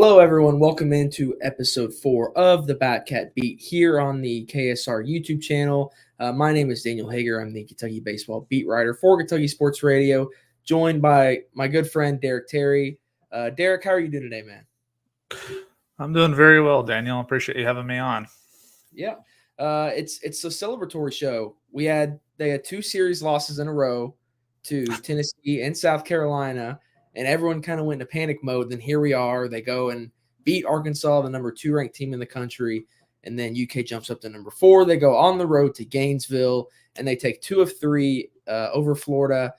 Hello, everyone. Welcome into episode 4 of the Batcat Beat here on the KSR YouTube channel. My name is Daniel Hager. I'm the Kentucky baseball beat writer for Kentucky Sports Radio, joined by my good friend Derek Terry. Derek, how are you doing today, man? I'm doing very well, Daniel. I appreciate you having me on. Yeah, it's a celebratory show. They had 2 series losses in a row to Tennessee and South Carolina, and everyone kind of went into panic mode. Then here we are. They go and beat Arkansas, the number 2 ranked team in the country, and then UK jumps up to number 4. They go on the road to Gainesville, and they take 2 of 3 over Florida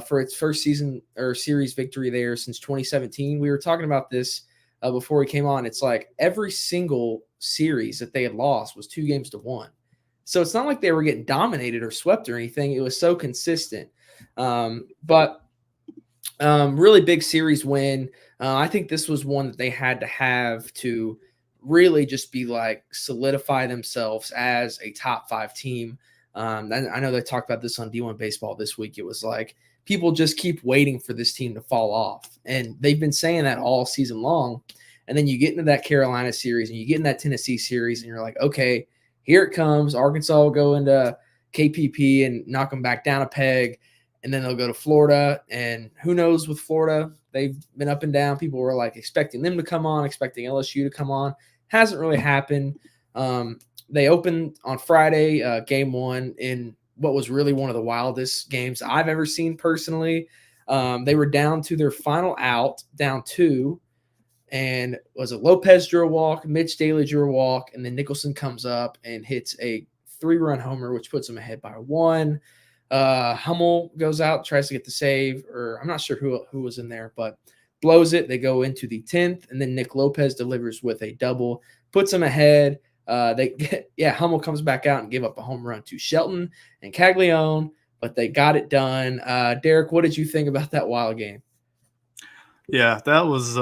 for its first season or series victory there since 2017. We were talking about this before we came on. It's like every single series that they had lost was 2-1. So it's not like they were getting dominated or swept or anything. It was so consistent. But really big series win. I think this was one that they had to have to really just be like solidify themselves as a top 5 team. I know they talked about this on D1 Baseball this week. It was like people just keep waiting for this team to fall off. And they've been saying that all season long. And then you get into that Carolina series and you get in that Tennessee series and you're like, okay, here it comes. Arkansas will go into KPP and knock them back down a peg. And then they'll go to Florida. And who knows with Florida, they've been up and down. People were like expecting them to come on, expecting LSU to come on. Hasn't really happened. They opened on Friday, game 1 in what was really one of the wildest games I've ever seen personally. They were down to their final out, down 2. And was it Lopez drew a walk, Mitch Daly drew a walk, and then Nicholson comes up and hits a 3-run homer, which puts them ahead by 1. Hummel goes out, tries to get the save, or I'm not sure who was in there, but blows it. They go into the 10th, and then Nick Lopez delivers with a double, puts them ahead. Hummel comes back out and give up a home run to Shelton and Caglione, but they got it done. Derek, what did you think about that wild game? Yeah, that was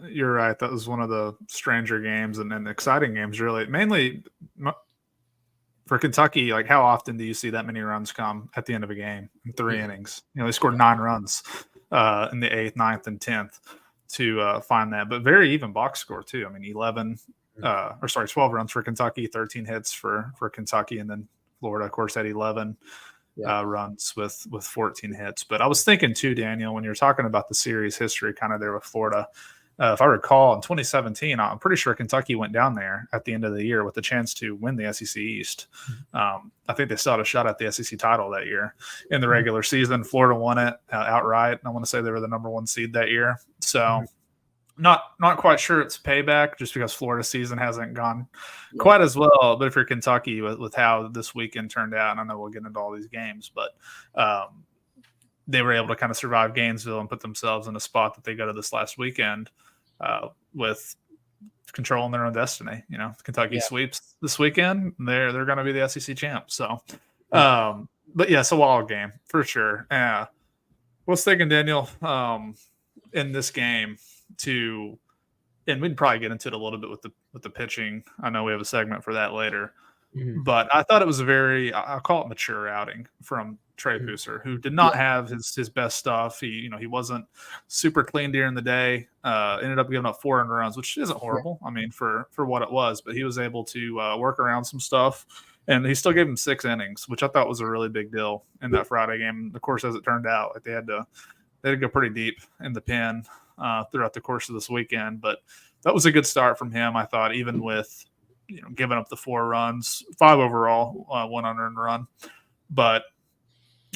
you're right. That was one of the stranger games and exciting games, really. Mainly for Kentucky, like how often do you see that many runs come at the end of a game in 3 innings? You know, they scored 9 runs in the 8th, 9th, and 10th to find that. But very even box score, too. I mean, 12 runs for Kentucky, 13 hits for Kentucky, and then Florida, of course, had 11. Runs with 14 hits. But I was thinking too, Daniel, when you're talking about the series history kind of there with Florida, if I recall in 2017, I'm pretty sure Kentucky went down there at the end of the year with the chance to win the SEC East. I think they still had a shot at the SEC title that year in the regular season. Florida won it outright. I want to say they were the number 1 seed that year. So not quite sure it's payback just because Florida season hasn't gone quite as well. But if you're Kentucky with how this weekend turned out, and I know we'll get into all these games, but they were able to kind of survive Gainesville and put themselves in a spot that they go to this last weekend with controlling their own destiny. You know, Kentucky sweeps this weekend, they're going to be the SEC champ. So, but yeah, it's a wild game for sure. What's thinking, Daniel, in this game? And we'd probably get into it a little bit with the pitching. I know we have a segment for that later, but I thought it was a very, I'll call it mature outing from Trey Pusser, who did not have his best stuff. He wasn't super clean during the day. Ended up giving up 4 earned runs, which isn't horrible. I mean, for what it was, but he was able to work around some stuff, and he still gave him 6 innings, which I thought was a really big deal in that Friday game. Of course, as it turned out, like they had to go pretty deep in the pen throughout the course of this weekend. But that was a good start from him, I thought, even with giving up the 4 runs, 5 overall, 1 unearned run. But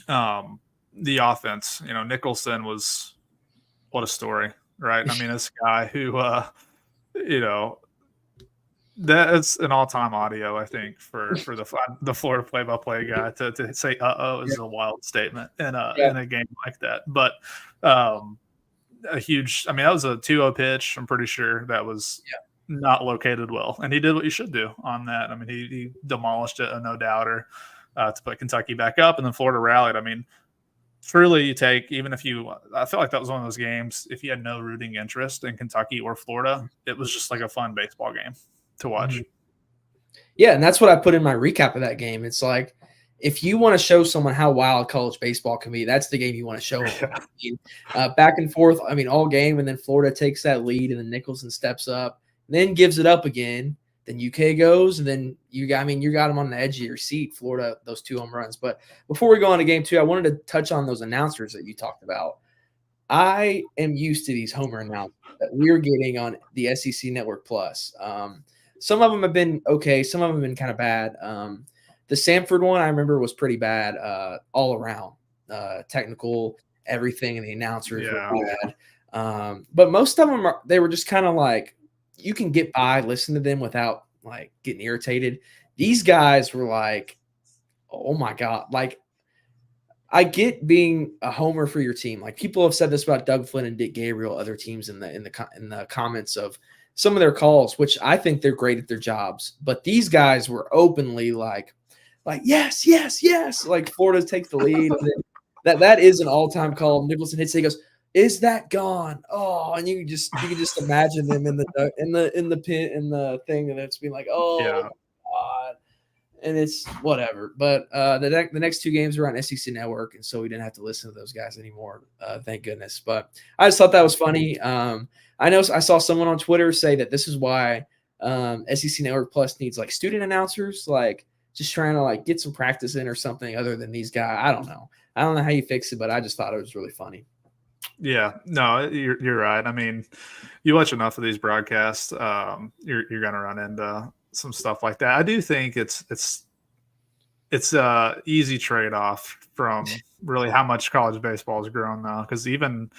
the offense, Nicholson was – what a story, right? I mean, this guy who, that's an all-time audio, I think, for the Florida play-by-play guy to say "uh-oh" is a wild statement in a game like that. But a huge – I mean, that was a 2-0 pitch. I'm pretty sure that was not located well. And he did what you should do on that. I mean, he demolished it, a no-doubter, to put Kentucky back up. And then Florida rallied. I mean, truly you take – even if you – I feel like that was one of those games, if you had no rooting interest in Kentucky or Florida, it was just like a fun baseball game to watch. Yeah, and that's what I put in my recap of that game. It's like if you want to show someone how wild college baseball can be, that's the game you want to show them. Yeah. I mean, back and forth, I mean, all game, and then Florida takes that lead, and then Nicholson steps up, then gives it up again. Then UK goes, and then you got them on the edge of your seat, Florida, those 2 home runs. But before we go on to game 2, I wanted to touch on those announcers that you talked about. I am used to these homer announcers that we're getting on the SEC Network Plus. Some of them have been okay. Some of them have been kind of bad. The Samford one I remember was pretty bad all around. Technical, everything, and the announcers were bad. But most of them, they were just kind of like, you can get by, listen to them without like getting irritated. These guys were like, oh my God. Like, I get being a homer for your team. Like, people have said this about Doug Flynn and Dick Gabriel, other teams in the comments of some of their calls, which I think they're great at their jobs. But these guys were openly like yes, yes, yes. Like, Florida takes the lead. And then that is an all-time call. Nicholson hits it. He goes, "Is that gone?" Oh, and you can just imagine them in the pit in the thing, and it's being like, "Oh Yeah. God." And it's whatever. But the next 2 games are on SEC Network, and so we didn't have to listen to those guys anymore. Thank goodness. But I just thought that was funny. I know I saw someone on Twitter say that this is why SEC Network Plus needs like student announcers, like just trying to like get some practice in or something other than these guys. I don't know how you fix it, but I just thought it was really funny. Yeah, no, you're right. I mean, you watch enough of these broadcasts, you're going to run into some stuff like that. I do think it's a easy trade-off from really how much college baseball has grown now. Because even,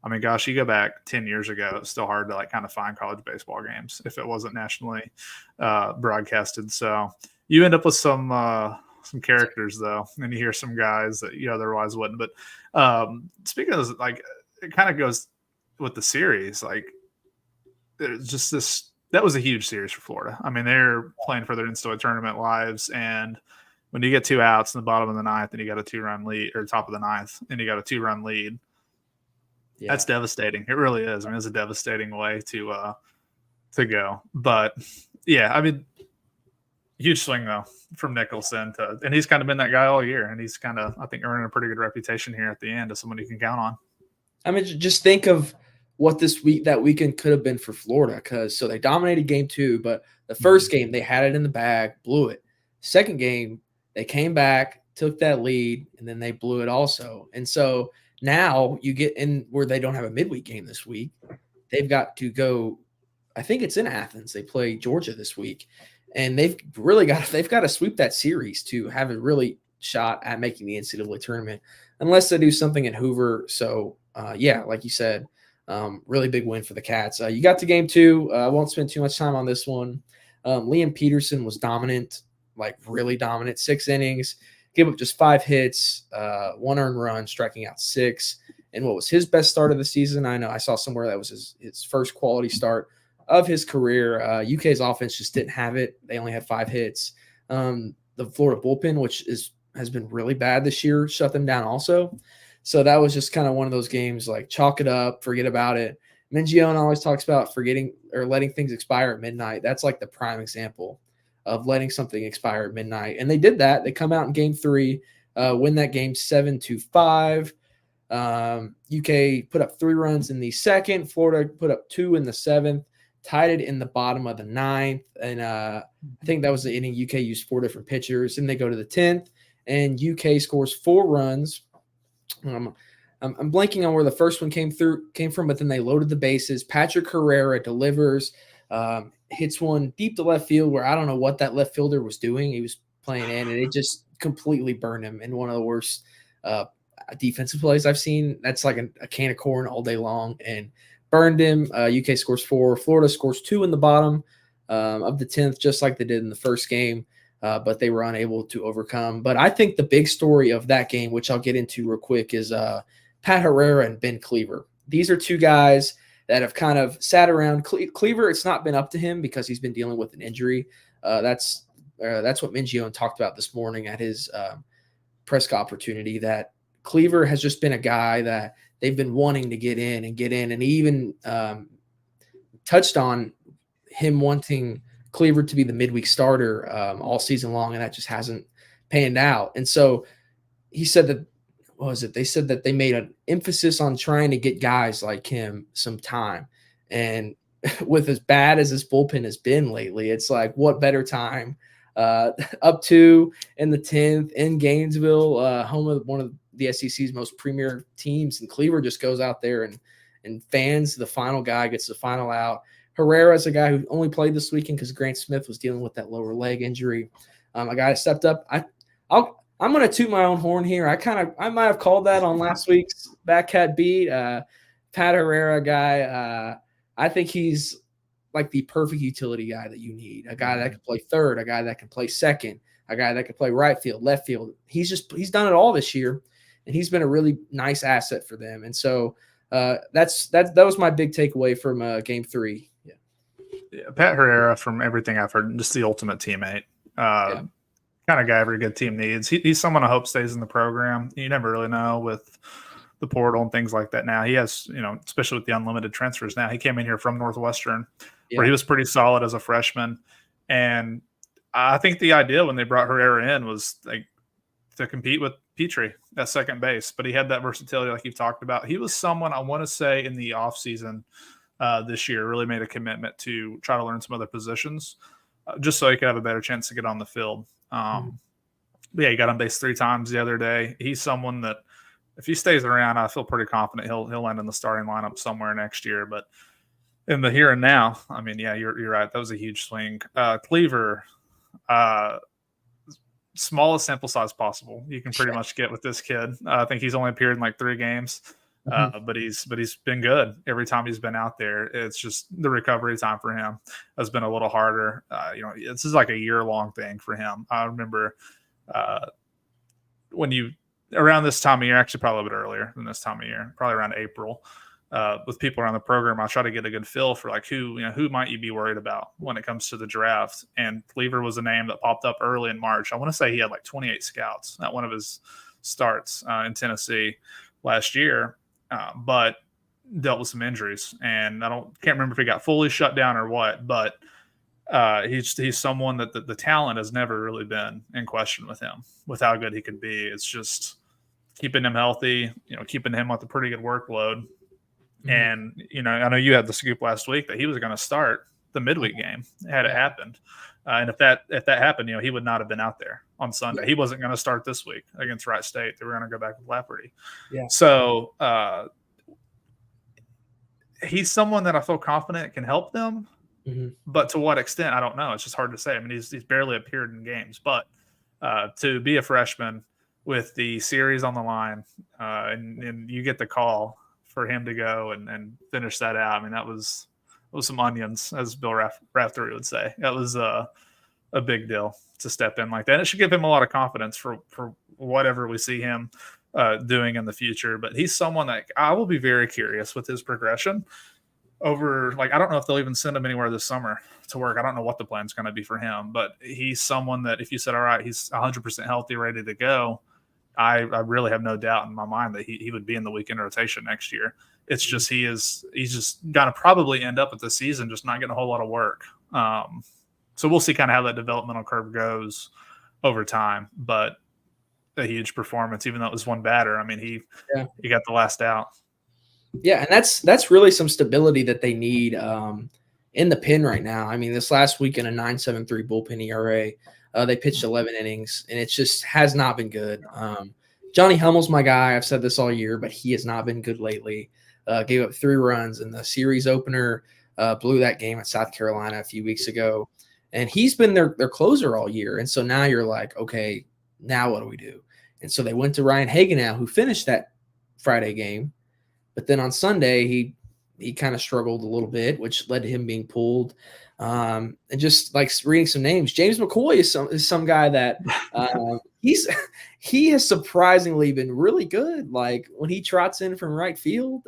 I mean, gosh, you go back 10 years ago, it's still hard to like kind of find college baseball games if it wasn't nationally broadcasted. So you end up with some characters though, and you hear some guys that you otherwise wouldn't. But speaking of like, it kind of goes with the series. Like, there's just this. That was a huge series for Florida. I mean, they're playing for their in-state tournament lives, and when you get 2 outs in the bottom of the 9th, and you got a 2-run lead, or top of the 9th, and you got a 2-run lead, that's devastating. It really is. I mean, it's a devastating way to go. But yeah, I mean, huge swing though from Nicholson and he's kind of been that guy all year, and he's kind of, I think, earning a pretty good reputation here at the end as someone you can count on. I mean, just think of what that weekend could have been for Florida, because so they dominated game 2, but the first game they had it in the bag, blew it. Second game they came back, took that lead, and then they blew it also. And so now you get in where they don't have a midweek game this week. They've got to go. I think it's in Athens. They play Georgia this week, and they've got to sweep that series to have a really shot at making the NCAA tournament, unless they do something in Hoover. So yeah, like you said. Really big win for the Cats. You got to game 2. I won't spend too much time on this one. Liam Peterson was dominant, like really dominant. 6 innings, gave up just 5 hits, 1 earned run, striking out 6. And what was his best start of the season? I know I saw somewhere that was his first quality start of his career. UK's offense just didn't have it. They only had 5 hits. The Florida bullpen, which has been really bad this year, shut them down also. So that was just kind of one of those games, like chalk it up, forget about it. Mion always talks about forgetting or letting things expire at midnight. That's like the prime example of letting something expire at midnight. And they did that. They come out in game 3, win that game 7-5. UK put up 3 runs in the second. Florida put up 2 in the 7th, tied it in the bottom of the 9th. And I think that was the inning UK used 4 different pitchers. And they go to the 10th, and UK scores 4 runs. I'm blanking on where the first one came from, but then they loaded the bases. Patrick Herrera delivers, hits one deep to left field where I don't know what that left fielder was doing. He was playing in, and it just completely burned him in one of the worst defensive plays I've seen. That's like a can of corn all day long, and burned him. UK scores 4. Florida scores 2 in the bottom of the 10th, just like they did in the first game. But they were unable to overcome. But I think the big story of that game, which I'll get into real quick, is Pat Herrera and Ben Cleaver. These are 2 guys that have kind of sat around. Cleaver, it's not been up to him because he's been dealing with an injury. That's what Mion talked about this morning at his press opportunity, that Cleaver has just been a guy that they've been wanting to get in. And he even touched on him wanting Cleaver to be the midweek starter all season long, and that just hasn't panned out. And so he said that, what was it? They said that they made an emphasis on trying to get guys like him some time. And with as bad as this bullpen has been lately, it's like, what better time? Up to in the 10th in Gainesville, home of one of the SEC's most premier teams. And Cleaver just goes out there and fans the final guy, gets the final out. Herrera is a guy who only played this weekend because Grant Smith was dealing with that lower leg injury. A guy that stepped up. I'm going to toot my own horn here. I might have called that on last week's Backcat Beat. Pat Herrera guy. I think he's like the perfect utility guy that you need. A guy that can play third, a guy that can play second, a guy that can play right field, left field. He's done it all this year, and he's been a really nice asset for them. And so that was my big takeaway from Game 3. Yeah, Pat Herrera, from everything I've heard, just the ultimate teammate. Kind of guy every good team needs. He's someone I hope stays in the program. You never really know with the portal and things like that. Now he has, especially with the unlimited transfers. Now he came in here from Northwestern, where he was pretty solid as a freshman. And I think the idea when they brought Herrera in was like to compete with Petrie at second base, but he had that versatility like you've talked about. He was someone I want to say in the offseason this year really made a commitment to try to learn some other positions just so he could have a better chance to get on the field. But yeah, he got on base 3 times the other day. He's someone that if he stays around, I feel pretty confident he'll end in the starting lineup somewhere next year. But in the here and now, I mean, yeah, you're right. That was a huge swing. Cleaver, smallest sample size possible you can pretty much get with this kid. I think he's only appeared in like 3 games, but he's been good every time he's been out there. It's just the recovery time for him has been a little harder. This is like a year-long thing for him. I remember when around this time of year, actually probably a bit earlier than this time of year, probably around April, with people around the program, I'll try to get a good feel for like who might you be worried about when it comes to the draft. And Cleaver was a name that popped up early in March. I want to say he had like 28 scouts at one of his starts in Tennessee last year, but dealt with some injuries. And can't remember if he got fully shut down or what, but he's someone that the talent has never really been in question with him, with how good he could be. It's just keeping him healthy, keeping him with a pretty good workload. And, I know you had the scoop last week that he was going to start the midweek game had it happened. And if that happened, he would not have been out there on Sunday. He wasn't going to start this week against Wright State. They were going to go back with Lafferty. Yeah. So he's someone that I feel confident can help them. But to what extent, I don't know. It's just hard to say. I mean, he's barely appeared in games. But to be a freshman with the series on the line and you get the call for him to go and finish that out. I mean, that was some onions, as Bill Raftery would say. That was a big deal to step in like that. And it should give him a lot of confidence for whatever we see him doing in the future. But he's someone that I will be very curious with his progression over. Like, I don't know if they'll even send him anywhere this summer to work. I don't know what the plan's going to be for him. But he's someone that if you said, all right, he's 100% healthy, ready to go, I really have no doubt in my mind that he would be in the weekend rotation next year. It's just he's just going to probably end up at the season just not getting a whole lot of work. So we'll see kind of how that developmental curve goes over time. But a huge performance, even though it was one batter. I mean, he got the last out. Yeah, and that's really some stability that they need in the pen right now. I mean, this last week in a 9.73 bullpen ERA, they pitched 11 innings, and it just has not been good. Johnny Hummel's my guy. I've said this all year, but he has not been good lately. Gave up 3 runs in the series opener, blew that game at South Carolina a few weeks ago. And he's been their closer all year. And so now you're like, okay, now what do we do? And so they went to Ryan Hagenow, who finished that Friday game. But then on Sunday, he kind of struggled a little bit, which led to him being pulled. And just like reading some names, James McCoy is some guy that he has surprisingly been really good. Like when he trots in from right field,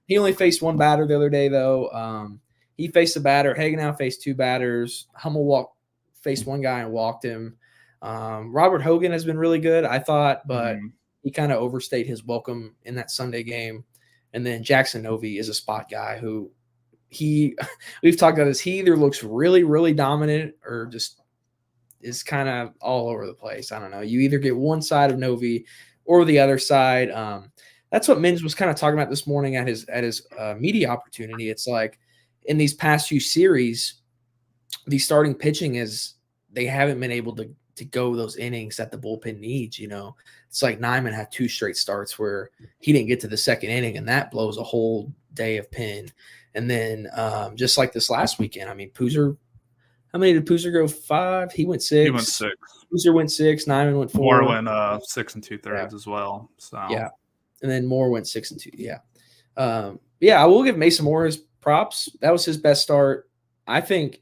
he only faced 1 batter the other day though. He faced a batter. Hagenow faced 2 batters. Hummel faced 1 guy and walked him. Robert Hogan has been really good, I thought, but he kind of overstayed his welcome in that Sunday game. And then Jackson Novey is a spot guy who we've talked about this. He either looks really, really dominant or just is kind of all over the place. I don't know. You either get one side of Novi or the other side. That's what Minge was kind of talking about this morning at his media opportunity. It's like in these past few series, the starting pitching is they haven't been able to go those innings that the bullpen needs. It's like Nyman had 2 straight starts where he didn't get to the second inning, and that blows a whole day of pin. And then just like this last weekend, I mean, Poozer, how many did Poozer go? 5? He went 6. He went 6. Poozer went 6. Nyman went 4. Moore went 6 2/3 as well. So yeah, and then Moore went 6 2. Yeah, I will give Mason Moore his props. That was his best start. I think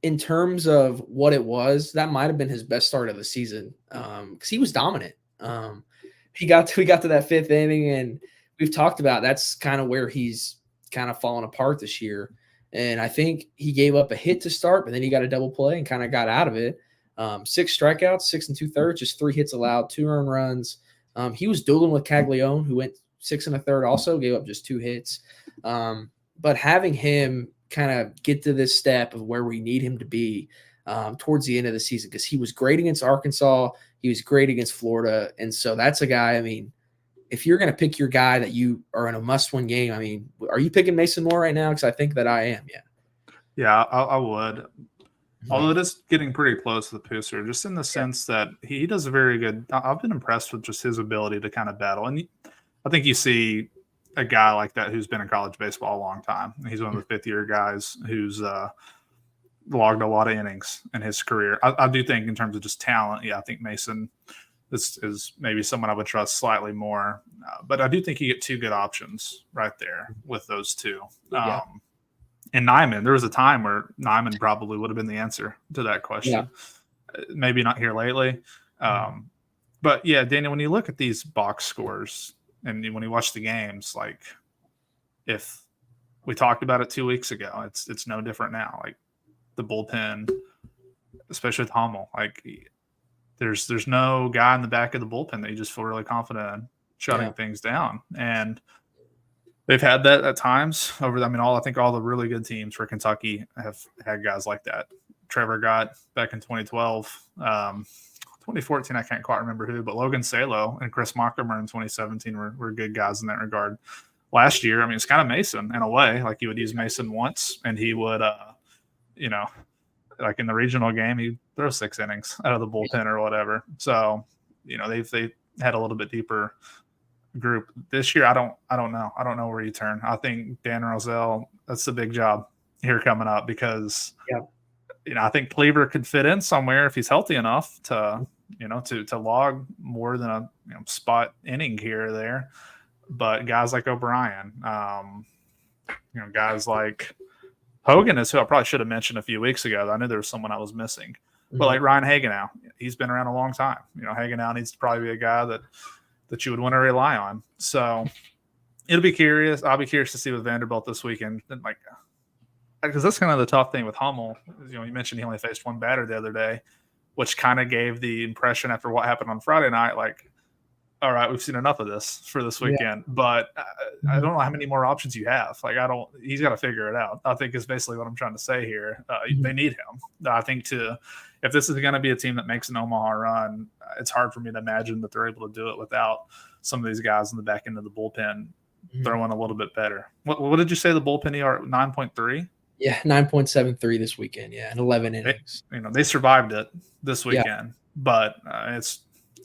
in terms of what it was, that might have been his best start of the season because he was dominant. We got to that 5th inning, and we've talked about that's kind of where he's kind of fallen apart this year. And I think he gave up a hit to start, but then he got a double play and kind of got out of it. 6 strikeouts, 6 2/3, just 3 hits allowed, 2 earned runs. He was dueling with Caglione, who went 6 1/3, also gave up just 2 hits. But having him kind of get to this step of where we need him to be towards the end of the season, because he was great against Arkansas, he was great against Florida, and so that's a guy. I mean, if you're going to pick your guy that you are in a must-win game, I mean, are you picking Mason Moore right now? Because I think that I am. Yeah, I would. Although it is getting pretty close with Pooser, just in the sense that he does a very good. I've been impressed with just his ability to kind of battle, and I think you see a guy like that who's been in college baseball a long time. He's one of the 5th-year guys who's logged a lot of innings in his career. I do think in terms of just talent, I think Mason is maybe someone I would trust slightly more. But I do think you get 2 good options right there with those 2. And Nyman, there was a time where Nyman probably would have been the answer to that question. Maybe not here lately. But yeah, Daniel, when you look at these box scores and when you watch the games, like if we talked about it 2 weeks ago, it's no different now. Like the bullpen, especially with Hummel, like there's no guy in the back of the bullpen that you just feel really confident in shutting things down. And they've had that at times over. I think all the really good teams for Kentucky have had guys like that. Trevor got back in 2012, 2014. I can't quite remember who, but Logan Salo and Chris Mockermer in 2017 were good guys in that regard. Last year, it's kind of Mason in a way. Like you would use Mason once, and he would, like in the regional game, he'd throw 6 innings out of the bullpen or whatever. So, they've had a little bit deeper group this year. I don't know. I don't know where you turn. I think Dan Roselle, that's the big job here coming up because I think Cleaver could fit in somewhere if he's healthy enough to log more than a spot inning here or there. But guys like O'Brien, guys like Hogan is who I probably should have mentioned a few weeks ago. I knew there was someone I was missing. But like Ryan Hagenow, he's been around a long time. Hagenow needs to probably be a guy that you would want to rely on. So it'll be curious. I'll be curious to see with Vanderbilt this weekend. Because that's kind of the tough thing with Hummel. You mentioned he only faced 1 batter the other day, which kind of gave the impression after what happened on Friday night, like, all right, we've seen enough of this for this weekend. But I don't know how many more options you have. He's got to figure it out. I think is basically what I'm trying to say here. They need him. I think if this is going to be a team that makes an Omaha run, it's hard for me to imagine that they're able to do it without some of these guys in the back end of the bullpen throwing a little bit better. What did you say the bullpen ER 9.3? Yeah, 9.73 this weekend. Yeah, and 11 innings. They survived it this weekend, but it's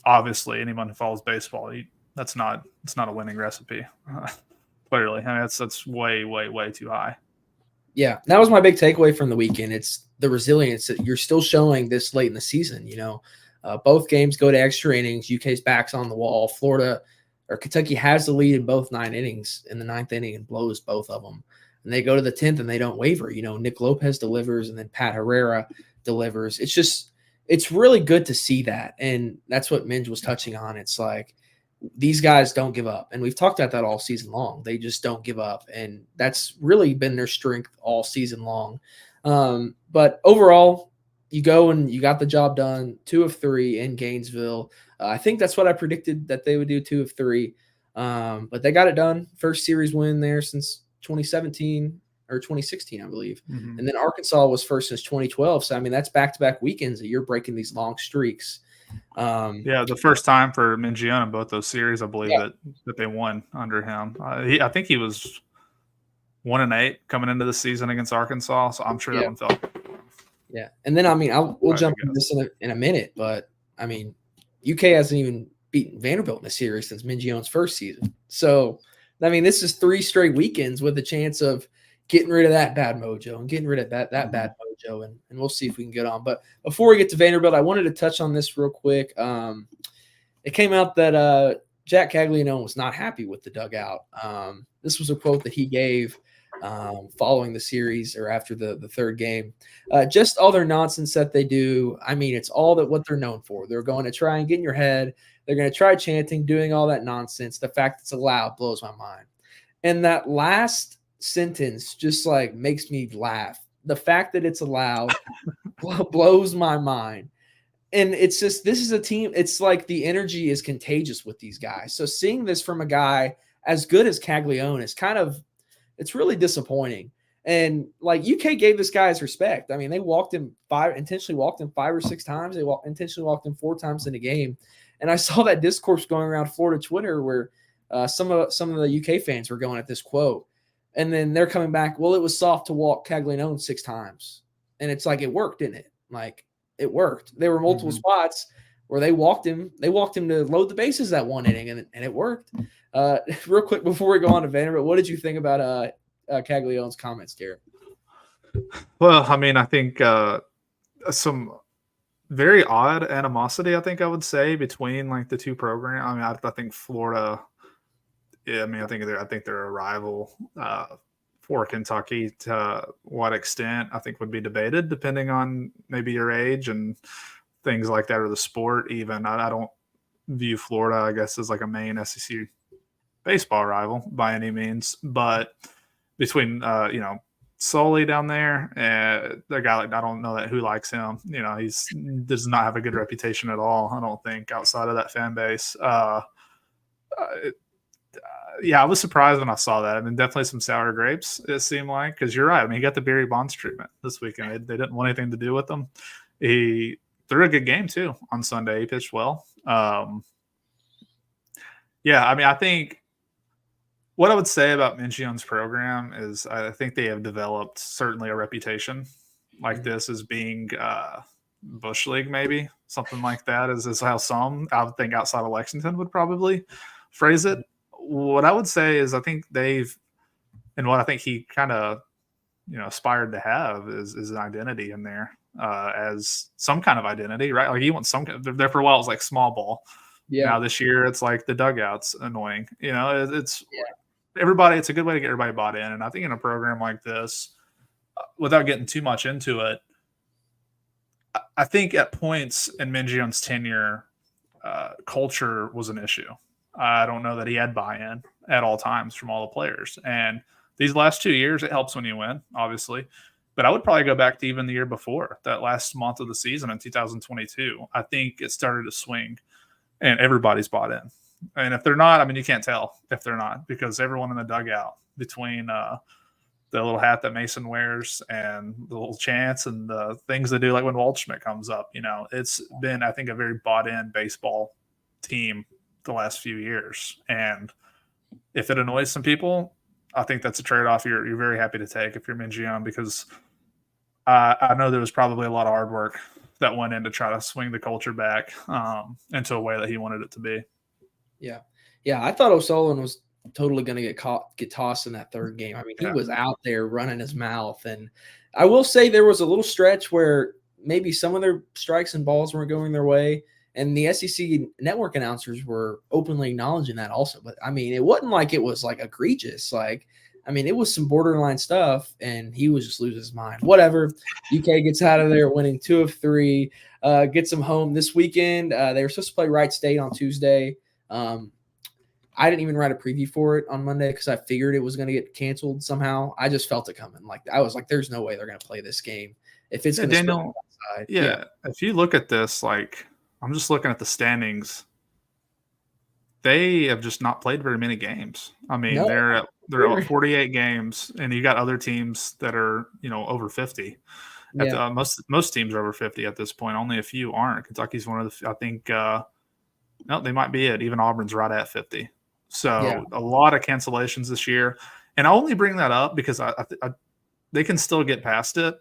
obviously anyone who follows baseball, it's not a winning recipe. Clearly, that's way, way, way too high. Yeah, that was my big takeaway from the weekend. It's the resilience that you're still showing this late in the season. Both games go to extra innings. UK's back's on the wall. Kentucky has the lead in both 9 innings in the 9th inning and blows both of them. And they go to the 10th and they don't waver. Nick Lopez delivers and then Pat Herrera delivers. It's really good to see that. And that's what Minge was touching on. It's like these guys don't give up. And we've talked about that all season long. They just don't give up. And that's really been their strength all season long. But overall, you go and you got the job done, 2 of 3 in Gainesville. I think that's what I predicted that they would do, 2 of 3. But they got it done. First series win there since 2017. or 2016, I believe. Mm-hmm. And then Arkansas was first since 2012. So, I mean, that's back-to-back weekends that you're breaking these long streaks. Yeah, the first time for Mion in both those series, I believe Yeah. that they won under him. I think he was 1-8 coming into the season against Arkansas, so I'm sure that one felt. Yeah, and then I mean, we'll jump into this in a minute, but I mean, UK hasn't even beaten Vanderbilt in a series since Mingion's first season. So, I mean, this is 3 straight weekends with a chance of getting rid of that bad mojo and getting rid of that bad mojo, and we'll see if we can get on. But before we get to Vanderbilt, I wanted to touch on this real quick. It came out that Jack Kagle was not happy with the dugout. This was a quote that he gave following the series or after the third game. Just all their nonsense that they do. I mean, it's all that what they're known for. They're going to try and get in your head. They're going to try chanting, doing all that nonsense. The fact it's allowed blows my mind. And that last sentence just like makes me laugh. The fact that it's allowed blows my mind. And it's just, this is a team. It's like the energy is contagious with these guys. So seeing this from a guy as good as Caglione is it's really disappointing. And like UK gave this guy his respect. I mean, they intentionally walked him 5 or 6 times. They intentionally walked him 4 times in a game. And I saw that discourse going around Florida Twitter where some of the UK fans were going at this quote. And then they're coming back, well, it was soft to walk Caglione 6 times. And it's like, it worked, didn't it? Like, it worked. There were multiple spots where they walked him to load the bases that one inning, and it worked. Real quick before we go on to Vanderbilt, what did you think about Caglione's comments, Derek? Well, I mean, I think some very odd animosity, I think I would say, between like the two programs. I mean, I think Florida. Yeah, I mean, I think they're a rival for Kentucky. To what extent, I think would be debated depending on maybe your age and things like that, or the sport. Even I don't view Florida, I guess, as like a main SEC baseball rival by any means, but between Sully down there, the guy, like, I don't know who likes him. He does not have a good reputation at all, I don't think, outside of that fan base. Yeah, I was surprised when I saw that. I mean, definitely some sour grapes, it seemed like, because you're right. I mean, he got the Barry Bonds treatment this weekend. They didn't want anything to do with him. He threw a good game too on Sunday. He pitched well. Yeah, I mean, I think what I would say about Mingion's program is I think they have developed certainly a reputation like this as being Bush League, maybe something like that is how some, I would think, outside of Lexington would probably phrase it. What I would say is I think and what I think he kind of aspired to have is an identity in there, as some kind of identity, right? Like he wants there for a while it was like small ball. Yeah. Now this year it's like the dugout's annoying. It's everybody. It's a good way to get everybody bought in. And I think in a program like this, without getting too much into it, I think at points in Mingion's tenure, culture was an issue. I don't know that he had buy-in at all times from all the players. And these last 2 years, it helps when you win, obviously. But I would probably go back to even the year before, that last month of the season in 2022. I think it started to swing, and everybody's bought in. And if they're not, I mean, you can't tell if they're not, because everyone in the dugout, between the little hat that Mason wears and the little chants and the things they do, like when Waldschmidt comes up, it's been, I think, a very bought-in baseball team the last few years. And if it annoys some people, I think that's a trade-off you're very happy to take if you're Mingion, because I know there was probably a lot of hard work that went in to try to swing the culture back into a way that he wanted it to be. Yeah. I thought O'Sullivan was totally going to get tossed in that third game. I mean, he was out there running his mouth. And I will say there was a little stretch where maybe some of their strikes and balls weren't going their way. And the SEC network announcers were openly acknowledging that also. But, I mean, it wasn't like it was, like, egregious. Like, I mean, it was some borderline stuff, and he was just losing his mind. Whatever. UK gets out of there winning 2 of 3, gets them home this weekend. They were supposed to play Wright State on Tuesday. I didn't even write a preview for it on Monday because I figured it was going to get canceled somehow. I just felt it coming. Like, I was like, there's no way they're going to play this game if it's going to Daniel, if you look at this, like, I'm just looking at the standings. they have just not played very many games. I mean, No, they're at 48 games, and you got other teams that are over 50. At yeah, the, most teams are over 50 at this point. Only a few aren't. Kentucky's one of the. I think no, they might be it. Even Auburn's right at 50. yeah, So a lot of cancellations this year, and I only bring that up because they can still get past it.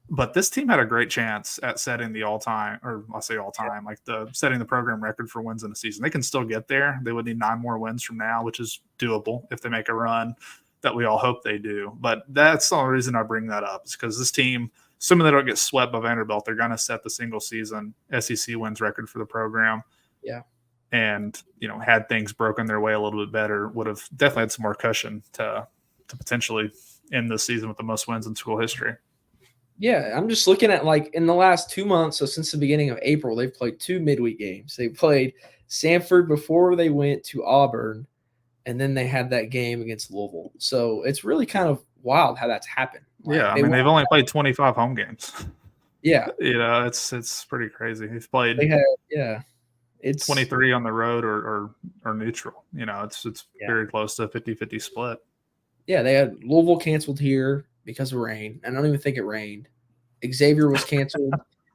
But this team had a great chance at setting the all-time, or I'll say all-time, like setting the program record for wins in a season. They can still get there. They would need 9 more wins from now, which is doable if they make a run that we all hope they do. But that's the only reason I bring that up, is because this team, assuming they don't get swept by Vanderbilt, they're going to set the single-season SEC wins record for the program. yeah. And had things broken their way a little bit better, would have definitely had some more cushion to potentially end the season with the most wins in school history. Yeah, I'm just looking at like in the last 2 months, so since the beginning of April, they've played 2 midweek games. They played Samford before they went to Auburn, and then they had that game against Louisville. So it's really kind of wild how that's happened. Yeah, I mean, they've only played 25 home games. Yeah, it's pretty crazy. They've played it's 23 on the road or neutral. It's very close to a 50-50 split. Yeah, they had Louisville canceled here because of rain. I don't even think it rained. Xavier was canceled,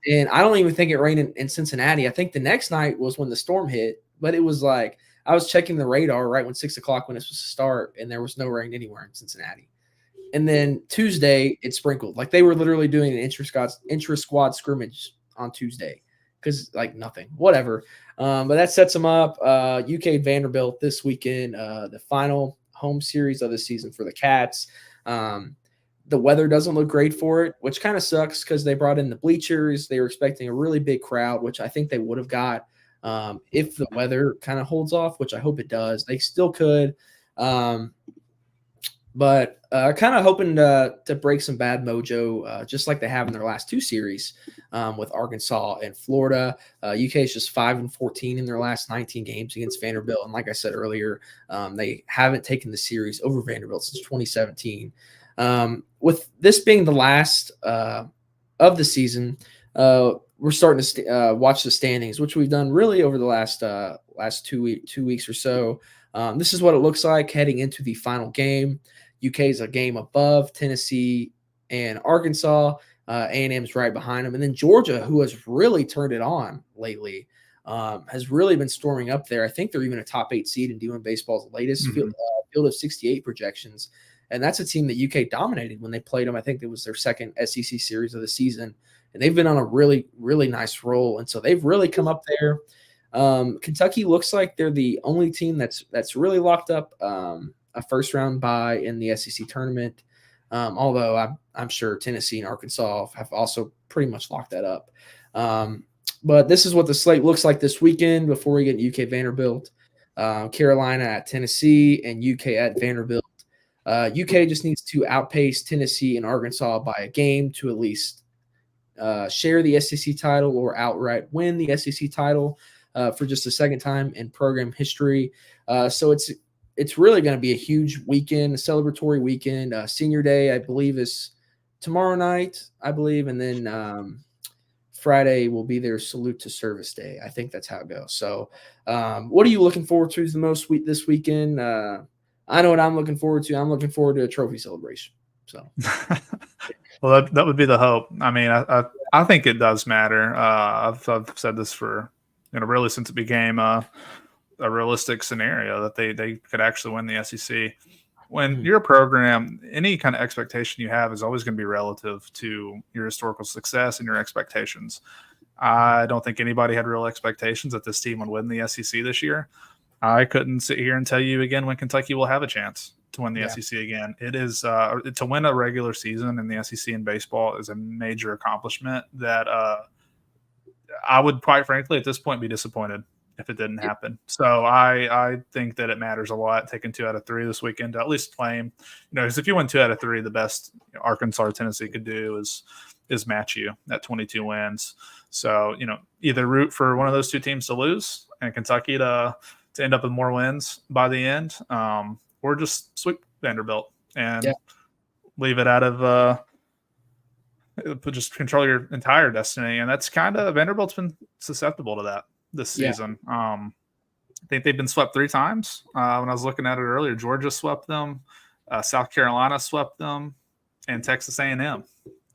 and I don't even think it rained in Cincinnati. I think the next night was when the storm hit, but it was like I was checking the radar right when 6 o'clock when it was supposed to start, and there was no rain anywhere in Cincinnati. And then Tuesday it sprinkled. Like they were literally doing an intra-squad scrimmage on Tuesday because like nothing, whatever. But that sets them up. UK Vanderbilt this weekend, the final home series of the season for the Cats. The weather doesn't look great for it, which kind of sucks because they brought in the bleachers. They were expecting a really big crowd, which I think they would have got if the weather kind of holds off, which I hope it does. They still could. But kind of hoping to break some bad mojo, just like they have in their last 2 series with Arkansas and Florida. UK is just 5-14 in their last 19 games against Vanderbilt, and like I said earlier, they haven't taken the series over Vanderbilt since 2017. With this being the last of the season, we're starting to watch the standings, which we've done really over the last 2 weeks or so. This is what it looks like heading into the final game. UK is a game above Tennessee and Arkansas. A&M's right behind them. And then Georgia, who has really turned it on lately, has really been storming up there. I think they're even a top 8 seed in D1 Baseball's latest field of 68 projections. And that's a team that UK dominated when they played them. I think it was their second SEC series of the season. And they've been on a really, really nice roll. And so they've really come up there. Kentucky looks like they're the only team that's really locked up a first-round bye in the SEC tournament, although I'm sure Tennessee and Arkansas have also pretty much locked that up. But this is what the slate looks like this weekend before we get UK Vanderbilt, Carolina at Tennessee, and UK at Vanderbilt. UK just needs to outpace Tennessee and Arkansas by a game to at least share the SEC title or outright win the SEC title for just a second time in program history. So it's really going to be a huge weekend, a celebratory weekend. Senior Day, I believe, is tomorrow night, I believe, and then Friday will be their salute to service day. I think that's how it goes. So what are you looking forward to the most this weekend? I know what I'm looking forward to. I'm looking forward to a trophy celebration. So, well, that would be the hope. I mean, I think it does matter. I've said this for really since it became a realistic scenario that they could actually win the SEC. When you're a program, any kind of expectation you have is always going to be relative to your historical success and your expectations. I don't think anybody had real expectations that this team would win the SEC this year. I couldn't sit here and tell you again when Kentucky will have a chance to win the SEC again. It is to win a regular season in the SEC in baseball is a major accomplishment that I would quite frankly at this point be disappointed if it didn't happen. So I think that it matters a lot taking 2 out of 3 this weekend to at least claim, because if you win 2 out of 3, the best Arkansas or Tennessee could do is match you at 22 wins. So, either root for one of those 2 teams to lose and Kentucky to end up with more wins by the end, or just sweep Vanderbilt and leave it out of just control your entire destiny. And that's kind of Vanderbilt's been susceptible to that this season. I think they've been swept 3 times. When I was looking at it earlier, Georgia swept them, South Carolina swept them, and Texas A&M.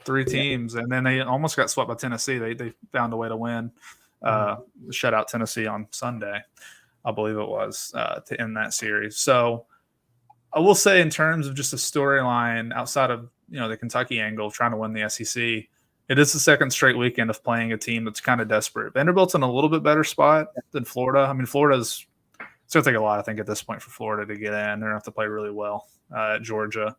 3 teams, and then they almost got swept by Tennessee. They found a way to win, shut out Tennessee on Sunday, I believe it was, to end that series. So I will say, in terms of just a storyline outside of the Kentucky angle, trying to win the SEC, it is the second straight weekend of playing a team that's kind of desperate. Vanderbilt's in a little bit better spot than Florida. I mean, it's going to take a lot, I think, at this point for Florida to get in. They're going to have to play really well at Georgia.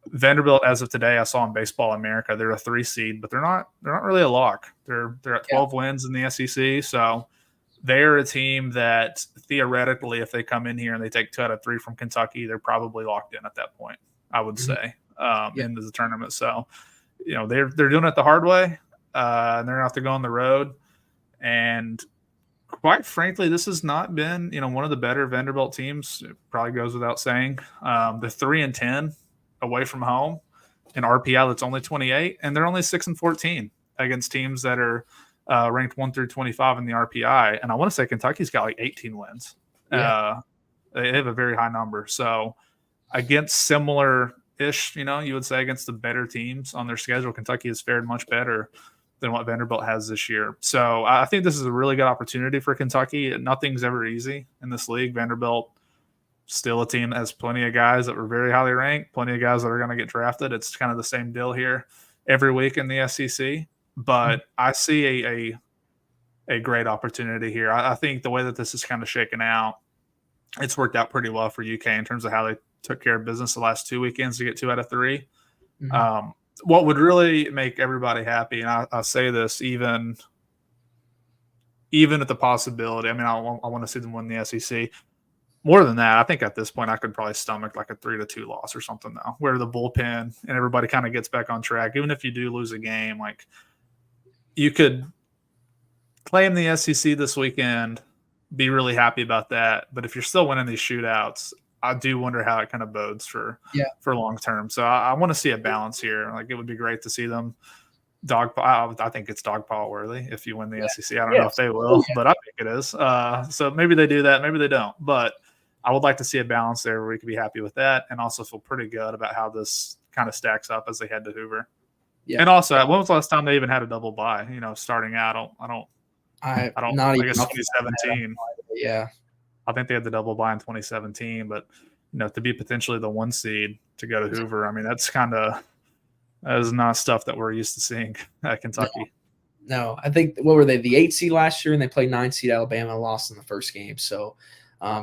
Vanderbilt, as of today, I saw in Baseball America, they're a 3 seed, but they're not really a lock. They're at 12 wins in the SEC, so they're a team that theoretically, if they come in here and they take 2 out of 3 from Kentucky, they're probably locked in at that point, I would say, into the tournament. So, they're doing it the hard way, and they're going to have to go on the road. And quite frankly, this has not been, one of the better Vanderbilt teams. It probably goes without saying. They're 3-10 away from home, an RPI that's only 28, and they're only 6-14 against teams that are ranked 1 through 25 in the RPI. And I want to say Kentucky's got like 18 wins. Yeah. They have a very high number. So against similar-ish, you would say against the better teams on their schedule, Kentucky has fared much better than what Vanderbilt has this year. So I think this is a really good opportunity for Kentucky. Nothing's ever easy in this league. Vanderbilt, still a team that has plenty of guys that were very highly ranked, plenty of guys that are going to get drafted. It's kind of the same deal here every week in the SEC. But I see a great opportunity here. I think the way that this is kind of shaken out, it's worked out pretty well for UK in terms of how they took care of business the last 2 weekends to get 2 out of 3. What would really make everybody happy, and I say this even at the possibility, I mean, I want to see them win the SEC. More than that, I think at this point I could probably stomach like a 3-2 loss or something now, where the bullpen and everybody kind of gets back on track. Even if you do lose a game, like you could claim the SEC this weekend, be really happy about that. But if you're still winning these shootouts, I do wonder how it kind of bodes for long term. So I want to see a balance here. Like it would be great to see them I think it's dogpile worthy if you win the SEC. I don't know if they will, but I think it is. So maybe they do that, maybe they don't. But I would like to see a balance there where we could be happy with that and also feel pretty good about how this kind of stacks up as they head to Hoover. Yeah. And also, when was the last time they even had a double bye? Starting out, I guess 2017. Yeah. I think they had the double bye in 2017, but to be potentially the 1 seed to go to Hoover, I mean, that is not stuff that we're used to seeing at Kentucky. No, I think, what were they, the 8 seed last year, and they played 9 seed Alabama, lost in the first game. So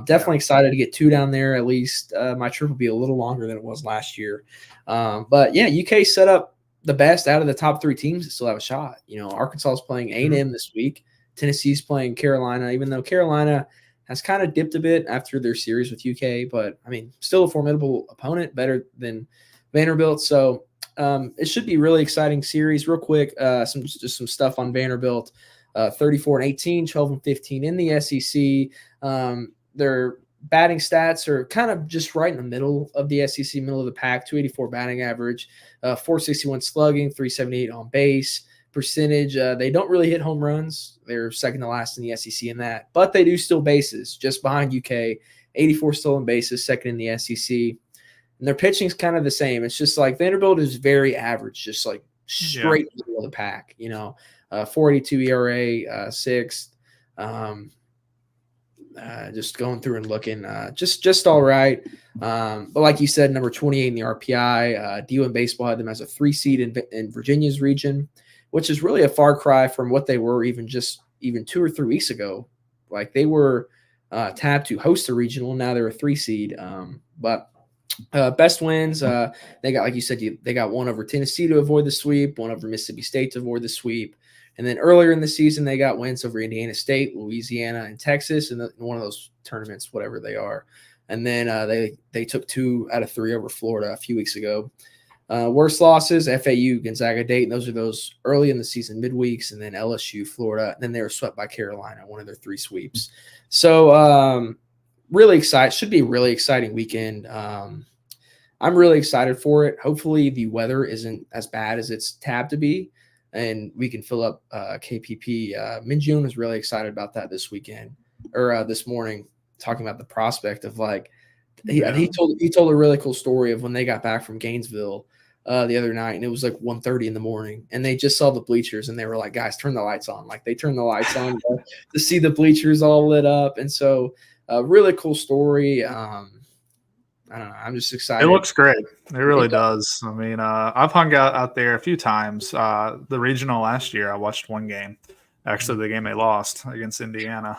definitely excited to get 2 down there. At least my trip will be a little longer than it was last year. But yeah, UK set up the best out of the top 3 teams that still have a shot. Arkansas is playing A&M this week. Tennessee's playing Carolina, even though Carolina has kind of dipped a bit after their series with UK. But, I mean, still a formidable opponent, better than Vanderbilt. So it should be a really exciting series. Real quick, some stuff on Vanderbilt. 34-18, 12-15 in the SEC. Their batting stats are kind of just right in the middle of the SEC, middle of the pack. 284 batting average, 461 slugging, 378 on base percentage. They don't really hit home runs. They're second to last in the SEC in that, but they do steal bases, just behind UK. 84 stolen bases, second in the SEC. And their pitching's kind of the same. It's just like Vanderbilt is very average, just like straight in the middle of the pack. 4.82 ERA, sixth. Just going through and looking, just all right. But like you said, number 28 in the RPI. D1 Baseball had them as a 3 seed in Virginia's region, which is really a far cry from what they were even 2 or 3 weeks ago. Like they were tapped to host a regional. Now they're a 3 seed. But best wins, they got, like you said, they got 1 over Tennessee to avoid the sweep, 1 over Mississippi State to avoid the sweep. And then earlier in the season, they got wins over Indiana State, Louisiana, and Texas in one of those tournaments, whatever they are. And then they took 2 out of 3 over Florida a few weeks ago. Worst losses, FAU, Gonzaga, Dayton. Those are those early in the season midweeks, and then LSU, Florida. And then they were swept by Carolina, one of their 3 sweeps. So really excited. Should be a really exciting weekend. I'm really excited for it. Hopefully the weather isn't as bad as it's tabbed to be, and we can fill up KPP. Mion was really excited about that this weekend or this morning. talking about the prospect of like he told a really cool story of when they got back from Gainesville the other night, and it was like 1:30 in the morning, and they just saw the bleachers, and they were like, "Guys, turn the lights on!" Like they turned the lights on to see the bleachers all lit up, and so really cool story. I don't know. I'm just excited. It looks great. It really does. I mean, I've hung out there a few times. The regional last year, I watched one game. Actually, the game they lost against Indiana.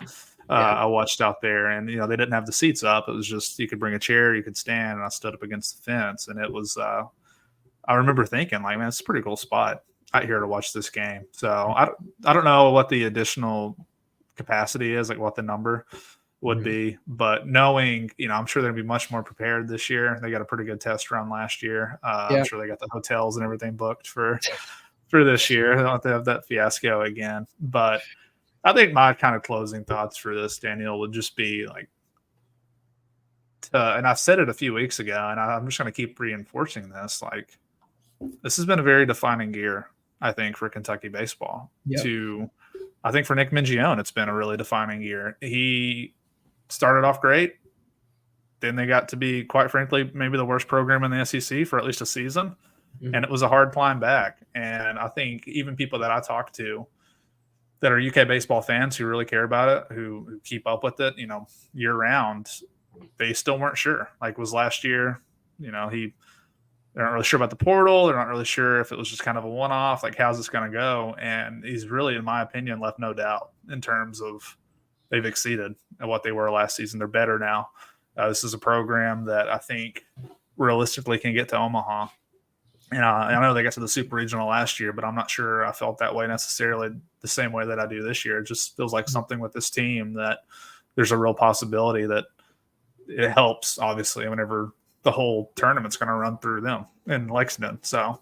I watched out there, and they didn't have the seats up. It was just you could bring a chair, you could stand, and I stood up against the fence, and it was. I remember thinking, like, man, it's a pretty cool spot out here to watch this game. So I don't know what the additional capacity is, like what the number would be, but knowing, I'm sure they'll be much more prepared this year. They got a pretty good test run last year. I'm sure they got the hotels and everything booked for this year. They don't have to have that fiasco again. But I think my kind of closing thoughts for this, Daniel, would just be like, and I've said it a few weeks ago, and I'm just going to keep reinforcing this. Like, this has been a very defining year, I think, for Kentucky baseball. I think for Nick Mingione, it's been a really defining year. He started off great. Then they got to be, quite frankly, maybe the worst program in the SEC for at least a season. And it was a hard climb back. And I think even people that I talk to that are UK baseball fans who really care about it, who keep up with it, year round, they still weren't sure. Like, was last year, they're not really sure about the portal. They're not really sure if it was just kind of a one-off. Like, how's this going to go? And he's really, in my opinion, left no doubt in terms of they've exceeded at what they were last season. They're better now. This is a program that I think realistically can get to Omaha. And I know they got to the Super Regional last year, but I'm not sure I felt that way necessarily the same way that I do this year. It just feels like something with this team that there's a real possibility that it helps, obviously, whenever the whole tournament's going to run through them in Lexington. So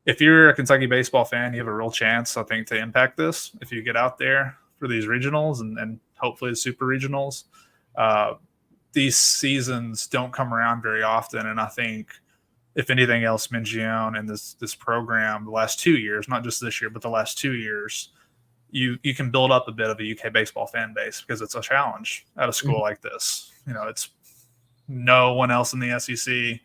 if you're a Kentucky baseball fan, you have a real chance, I think, to impact this if you get out there for these regionals and hopefully the super regionals. These seasons don't come around very often, and I think if anything else, Mingione and this program the last 2 years, not just this year, but the last 2 years, you can build up a bit of a UK baseball fan base because it's a challenge at a school like this. It's no one else in the SEC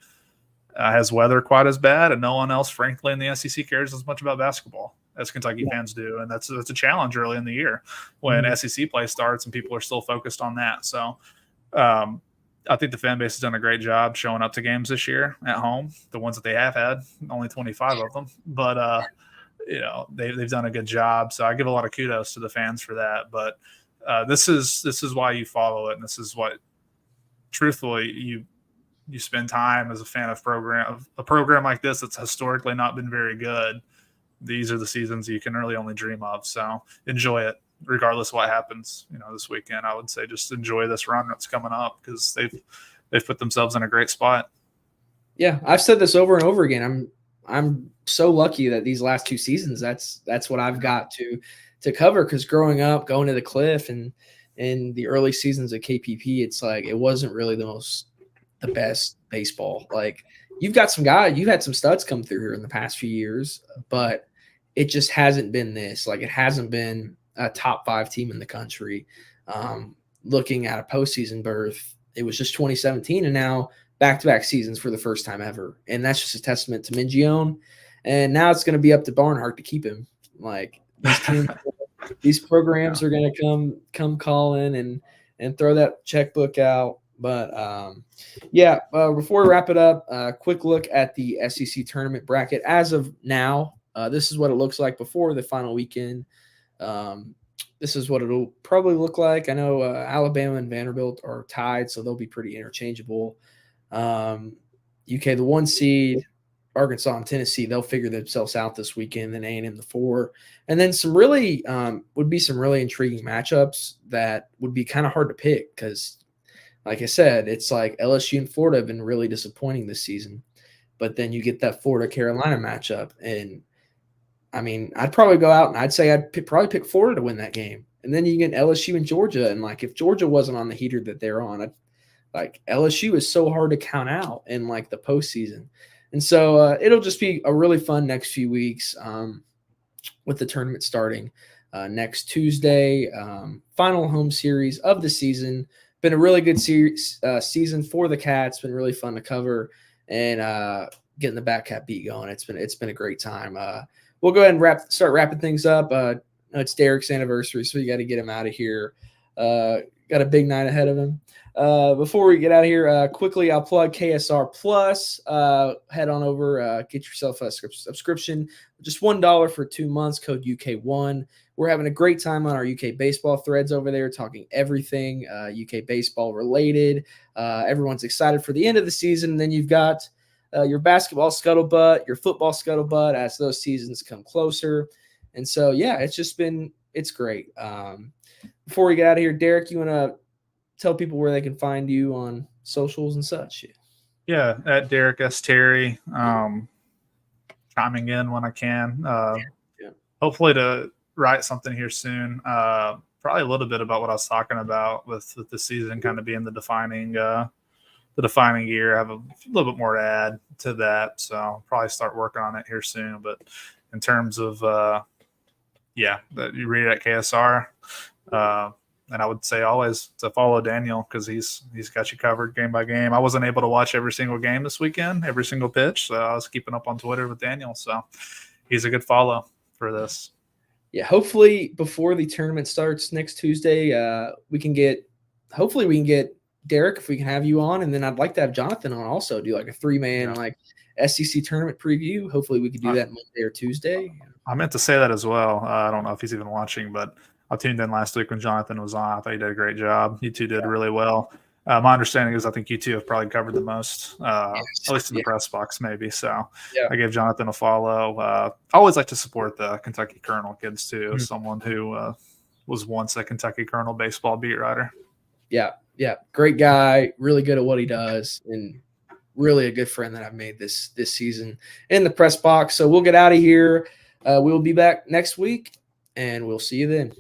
has weather quite as bad, and no one else, frankly, in the SEC cares as much about basketball as Kentucky fans do, and that's a challenge early in the year when SEC play starts and people are still focused on that. So I think the fan base has done a great job showing up to games this year at home, the ones that they have had, only 25 of them, but they've done a good job. So I give a lot of kudos to the fans for that. But this is why you follow it, and this is what, truthfully, you spend time as a fan of a program like this that's historically not been very good. These are the seasons you can really only dream of. So enjoy it, regardless of what happens, this weekend. I would say just enjoy this run that's coming up because they've put themselves in a great spot. Yeah, I've said this over and over again. I'm so lucky that these last 2 seasons, that's what I've got to cover, because growing up, going to the Cliff and in the early seasons of KPP, it's like it wasn't really the best baseball. Like, you've got some guys, you've had some studs come through here in the past few years, but it just hasn't been this. Like, it hasn't been a top 5 team in the country. Looking at a postseason berth, it was just 2017, and now back-to-back seasons for the first time ever. And that's just a testament to Mingione. And now it's going to be up to Barnhart to keep him. Like, these programs are going to come call in and throw that checkbook out. But before we wrap it up, a quick look at the SEC tournament bracket as of now. This is what it looks like before the final weekend. This is what it'll probably look like. I know Alabama and Vanderbilt are tied, so they'll be pretty interchangeable. UK, the 1 seed, Arkansas and Tennessee, they'll figure themselves out this weekend. Then A&M, the 4, and then some really intriguing matchups that would be kind of hard to pick because, like I said, it's like LSU and Florida have been really disappointing this season. But then you get that Florida-Carolina matchup. And, I mean, I'd probably go out and I'd say probably pick Florida to win that game. And then you get LSU and Georgia. And, like, if Georgia wasn't on the heater that they're on, LSU is so hard to count out in, like, the postseason. And so it'll just be a really fun next few weeks with the tournament starting next Tuesday. Final home series of the season been a really good season for the Cats. Been really fun to cover and getting the Bat Cat beat going. It's been a great time. We'll go ahead and start wrapping things up. It's Derek's anniversary, so you got to get him out of here. Got a big night ahead of him. Before we get out of here, quickly, I'll plug KSR Plus. Head on over, get yourself a subscription. Just $1 for 2 months, code UK1. We're having a great time on our UK baseball threads over there, talking everything UK baseball related. Everyone's excited for the end of the season. And then you've got your basketball scuttlebutt, your football scuttlebutt as those seasons come closer. And so, yeah, it's great. Before we get out of here, Derek, you want to tell people where they can find you on socials and such? Yeah, at Derek S. Terry, chiming in when I can. Hopefully to write something here soon. Probably a little bit about what I was talking about with the season kind of being the defining year. I have a little bit more to add to that, so I'll probably start working on it here soon. But in terms of that you read it at KSR. And I would say always to follow Daniel because he's got you covered game by game. I wasn't able to watch every single game this weekend, every single pitch. So I was keeping up on Twitter with Daniel. So he's a good follow for this. Yeah, hopefully before the tournament starts next Tuesday, we can get Derek if we can have you on, and then I'd like to have Jonathan on also, do like a 3-man SEC tournament preview. Hopefully we could do that Monday or Tuesday. I meant to say that as well. I don't know if he's even watching, but I tuned in last week when Jonathan was on. I thought he did a great job. You two did really well. My understanding is I think you two have probably covered the most, at least in the press box maybe. So I gave Jonathan a follow. I always like to support the Kentucky Colonel kids too, someone who was once a Kentucky Colonel baseball beat writer. Yeah. Great guy, really good at what he does, and really a good friend that I've made this season in the press box. So we'll get out of here. We will be back next week, and we'll see you then.